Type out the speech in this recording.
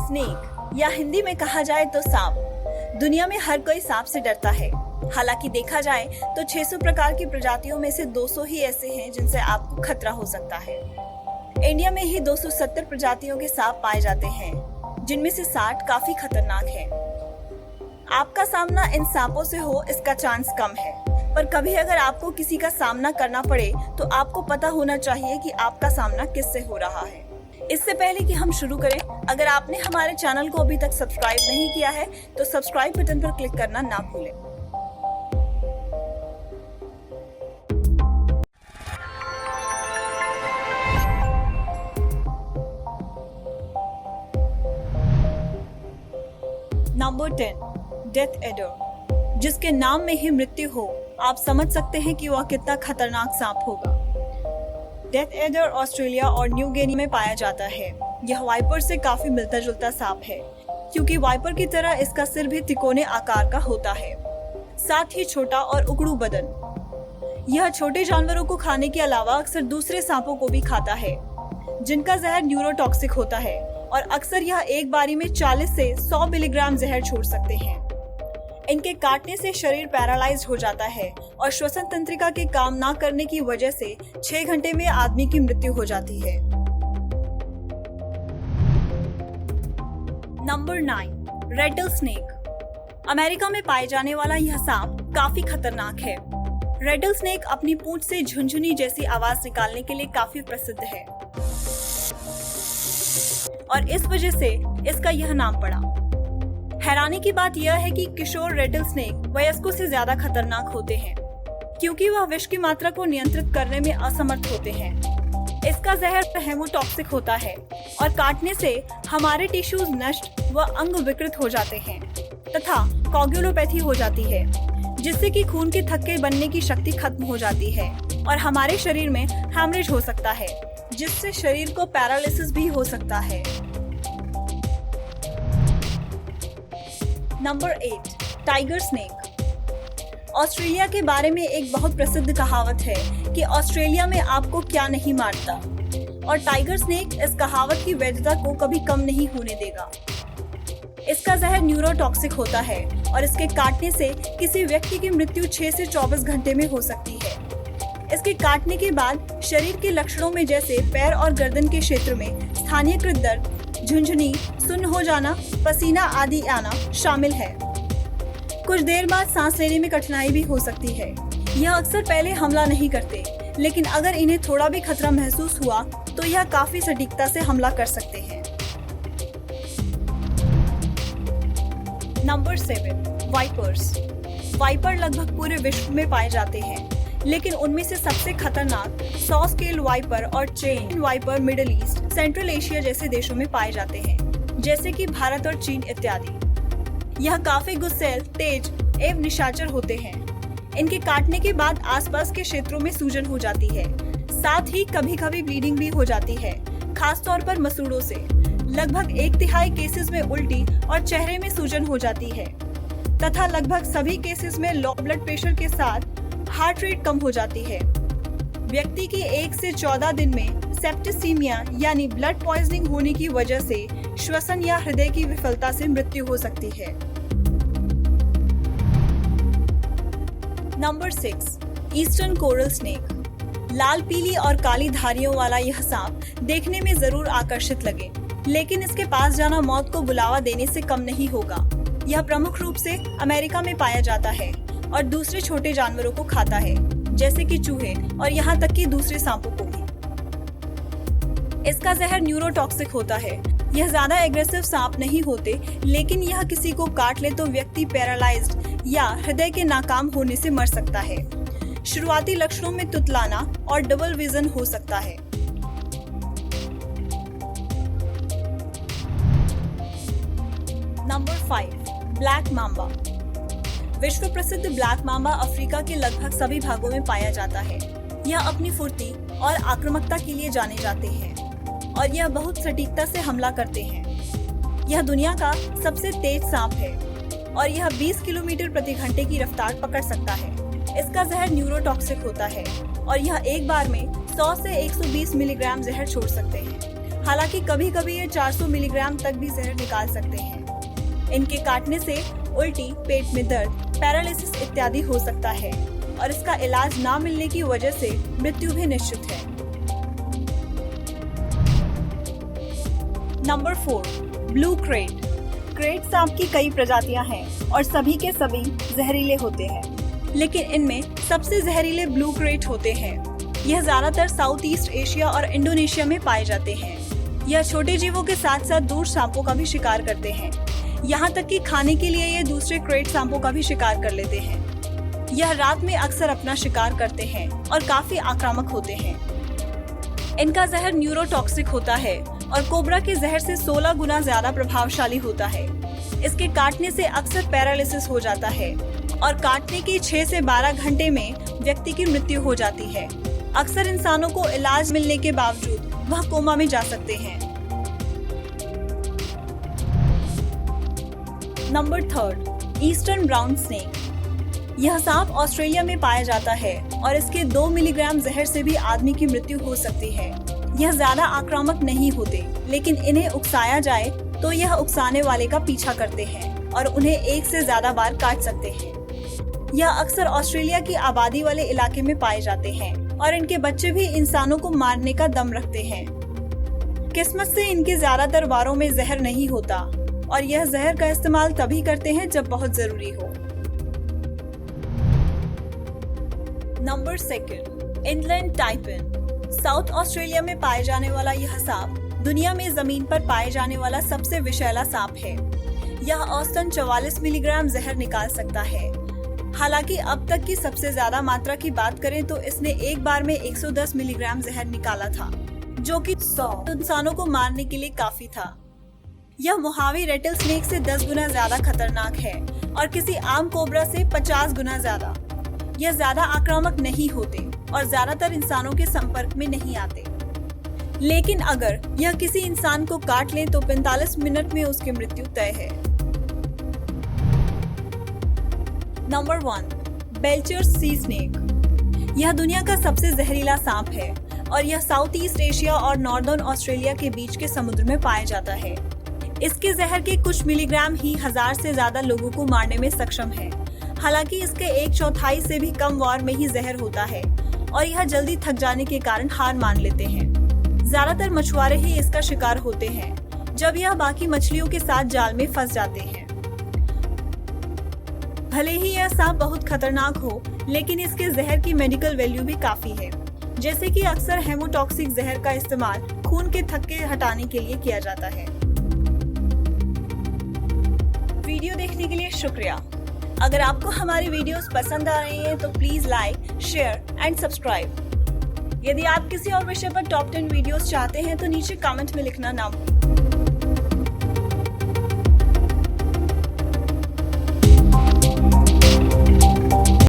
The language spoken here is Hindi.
स्नेक या हिंदी में कहा जाए तो सांप। दुनिया में हर कोई सांप से डरता है। हालांकि देखा जाए तो 600 प्रकार की प्रजातियों में से 200 ही ऐसे हैं जिनसे आपको खतरा हो सकता है। इंडिया में ही 270 प्रजातियों के सांप पाए जाते हैं, जिनमें से 60 काफी खतरनाक हैं। आपका सामना इन सांपों से हो इसका चांस कम है, पर कभी अगर आपको किसी का सामना करना पड़े तो आपको पता होना चाहिए कि आपका सामना किससे हो रहा है। इससे पहले कि हम शुरू करें, अगर आपने हमारे चैनल को अभी तक सब्सक्राइब नहीं किया है तो सब्सक्राइब बटन पर क्लिक करना ना भूलें। Number 10, death adder. जिसके नाम में ही मृत्यु हो, आप समझ सकते हैं कि वह कितना खतरनाक सांप होगा। डेथ एडर ऑस्ट्रेलिया और न्यू गिनी में पाया जाता है। यह वाइपर से काफी मिलता जुलता सांप है, क्योंकि वाइपर की तरह इसका सिर भी तिकोने आकार का होता है, साथ ही छोटा और उकड़ू बदन। यह छोटे जानवरों को खाने के अलावा अक्सर दूसरे सांपों को भी खाता है, जिनका जहर न्यूरोटॉक्सिक होता है और अक्सर यह एक बारी में 40 से 100 मिलीग्राम जहर छोड़ सकते हैं। इनके काटने से शरीर पैरालाइज्ड हो जाता है और श्वसन तंत्रिका के काम ना करने की वजह से 6 घंटे में आदमी की मृत्यु हो जाती है। Number 9, Ratle snake. अमेरिका में पाए जाने वाला यह सांप काफी खतरनाक है। रेटल स्नेक अपनी पूंछ से झुनझुनी जैसी आवाज निकालने के लिए काफी प्रसिद्ध है और इस वजह से इसका यह नाम पड़ा। हैरानी की बात यह है कि किशोर रेटल स्नेक वयस्कों से ज्यादा खतरनाक होते हैं, क्योंकि वह विष की मात्रा को नियंत्रित करने में असमर्थ होते हैं। इसका जहर हेमोटॉक्सिक होता है और काटने से हमारे टिश्यूज नष्ट व अंग विकृत हो जाते हैं तथा कोगुलोपैथी हो जाती है, जिससे कि खून के थक्के बनने की शक्ति खत्म हो जाती है और हमारे शरीर में हैमरेज हो सकता है, जिससे शरीर को पैरालिसिस भी हो सकता है। Number 8, tiger snake. ऑस्ट्रेलिया के बारे में एक बहुत प्रसिद्ध कहावत है कि ऑस्ट्रेलिया में आपको क्या नहीं मारता, और टाइगर स्नेक इस कहावत की वैधता को कभी कम नहीं होने देगा। इसका जहर न्यूरोटॉक्सिक होता है और इसके काटने से किसी व्यक्ति की मृत्यु 6 से 24 घंटे में हो सकती है। इसके काटने के बाद शरीर के लक्षणों में जैसे पैर और गर्दन के क्षेत्र में स्थानीयकृत दर्द, झुनझुनी, सुन्न हो जाना, पसीना आदि आना शामिल है। कुछ देर बाद सांस लेने में कठिनाई भी हो सकती है। यह अक्सर पहले हमला नहीं करते, लेकिन अगर इन्हें थोड़ा भी खतरा महसूस हुआ तो यह काफी सटीकता से हमला कर सकते हैं। Number 7, wipers. वाइपर लगभग पूरे विश्व में पाए जाते हैं, लेकिन उनमें से सबसे खतरनाक सॉ स्केल वाइपर और chain viper Middle East, Central Asia जैसे देशों में पाए जाते हैं, जैसे कि भारत और चीन इत्यादि। यह काफी गुस्सैल, तेज एवं निशाचर होते हैं। इनके काटने के बाद आसपास के क्षेत्रों में सूजन हो जाती है, साथ ही कभी कभी ब्लीडिंग भी हो जाती है, खास तौर पर मसूड़ों से। लगभग 1/3 केसेस में उल्टी और चेहरे में सूजन हो जाती है तथा लगभग सभी केसेस में लो ब्लड प्रेशर के साथ हार्ट रेट कम हो जाती है। व्यक्ति की 1 से 14 दिन में सेप्टिसीमिया यानी ब्लड पॉइजनिंग होने की वजह से श्वसन या हृदय की विफलता से मृत्यु हो सकती है। नंबर 6, ईस्टर्न कोरल स्नेक। लाल, पीली और काली धारियों वाला यह सांप देखने में जरूर आकर्षित लगे, लेकिन इसके पास जाना मौत को बुलावा देने से कम नहीं होगा। यह प्रमुख रूप से अमेरिका में पाया जाता है और दूसरे छोटे जानवरों को खाता है, जैसे कि चूहे और यहाँ तक कि दूसरे सांपों को भी। इसका जहर न्यूरोटॉक्सिक होता है। यह ज्यादा एग्रेसिव सांप नहीं होते, लेकिन यह किसी को काट ले तो व्यक्ति पैरालाइज्ड या हृदय के नाकाम होने से मर सकता है। शुरुआती लक्षणों में तुतलाना और डबल विजन हो सकता है। Number 5, black Mamba. विश्व प्रसिद्ध ब्लैक मांबा अफ्रीका के लगभग सभी भागों में पाया जाता है। यह अपनी फुर्ती और आक्रामकता के लिए जाने जाते हैं और यह बहुत सटीकता से हमला करते हैं। यह दुनिया का सबसे तेज सांप है और यह 20 किलोमीटर प्रति घंटे की रफ्तार पकड़ सकता है। इसका जहर न्यूरोटॉक्सिक होता है और यह एक बार में 100 से 120 मिलीग्राम जहर छोड़ सकते हैं। हालांकि कभी कभी ये 400 मिलीग्राम तक भी जहर निकाल सकते हैं। इनके काटने से उल्टी, पेट में दर्द, पैरालिसिस इत्यादि हो सकता है और इसका इलाज ना मिलने की वजह से मृत्यु भी निश्चित है। Number 4, blue crate. क्रेट सांप की कई प्रजातियां हैं और सभी के सभी जहरीले होते हैं, लेकिन इनमें सबसे जहरीले ब्लू क्रेट होते हैं। यह ज्यादातर साउथ ईस्ट एशिया और इंडोनेशिया में पाए जाते हैं। यह छोटे जीवों के साथ साथ दूर सांपों का भी शिकार करते हैं। यहाँ तक कि खाने के लिए ये दूसरे क्रेट सांपों का भी शिकार कर लेते हैं। यह रात में अक्सर अपना शिकार करते हैं और काफी आक्रामक होते हैं। इनका जहर न्यूरोटॉक्सिक होता है और कोबरा के जहर से 16 गुना ज्यादा प्रभावशाली होता है। इसके काटने से अक्सर पैरालिसिस हो जाता है और काटने के 6 से 12 घंटे में व्यक्ति की मृत्यु हो जाती है। अक्सर इंसानों को इलाज मिलने के बावजूद वह कोमा में जा सकते हैं। Number 3, eastern brown snake. यह सांप ऑस्ट्रेलिया में पाया जाता है और इसके 2 मिलीग्राम जहर से भी आदमी की मृत्यु हो सकती है। यह ज्यादा आक्रामक नहीं होते, लेकिन इन्हें उकसाया जाए तो यह उकसाने वाले का पीछा करते हैं और उन्हें एक से ज्यादा बार काट सकते हैं। यह अक्सर ऑस्ट्रेलिया की आबादी वाले इलाके में पाए जाते हैं और इनके बच्चे भी इंसानों को मारने का दम रखते हैं। किस्मत से इनके ज्यादातर वारों में जहर नहीं होता और यह जहर का इस्तेमाल तभी करते हैं जब बहुत जरूरी हो। Number 2, inland taipan. South Australia में पाए जाने वाला यह सांप दुनिया में जमीन पर पाए जाने वाला सबसे विषैला सांप है। यह औसतन 44 मिलीग्राम जहर निकाल सकता है। हालांकि अब तक की सबसे ज्यादा मात्रा की बात करें तो इसने एक बार में 110 मिलीग्राम जहर निकाला था, जो कि 100 इंसानों को मारने के लिए काफी था। यह मोहावी रेटल स्नेक से 10 गुना ज्यादा खतरनाक है और किसी आम कोबरा से 50 गुना ज्यादा। यह ज्यादा आक्रामक नहीं होते और ज्यादातर इंसानों के संपर्क में नहीं आते, लेकिन अगर यह किसी इंसान को काट ले तो 45 मिनट में उसकी मृत्यु तय है। नंबर 1, बेल्चर सी स्नेक। यह दुनिया का सबसे जहरीला सांप है और यह साउथ ईस्ट एशिया और नॉर्दर्न ऑस्ट्रेलिया के बीच के समुद्र में पाया जाता है। इसके जहर के कुछ मिलीग्राम ही 1000 से ज्यादा लोगों को मारने में सक्षम है। हालांकि इसके 1/4 से भी कम वार में ही जहर होता है और यह जल्दी थक जाने के कारण हार मान लेते हैं। ज्यादातर मछुआरे ही इसका शिकार होते हैं जब यह बाकी मछलियों के साथ जाल में फंस जाते हैं। भले ही यह सांप बहुत खतरनाक हो, लेकिन इसके जहर की मेडिकल वैल्यू भी काफी है, जैसे कि अक्सर हेमोटॉक्सिक जहर का इस्तेमाल खून के थक्के हटाने के लिए किया जाता है। वीडियो देखने के लिए शुक्रिया। अगर आपको हमारी वीडियोस पसंद आ रही हैं तो please like, share and subscribe. यदि आप किसी और विषय पर टॉप 10 वीडियोस चाहते हैं तो नीचे कमेंट में लिखना ना भूलें।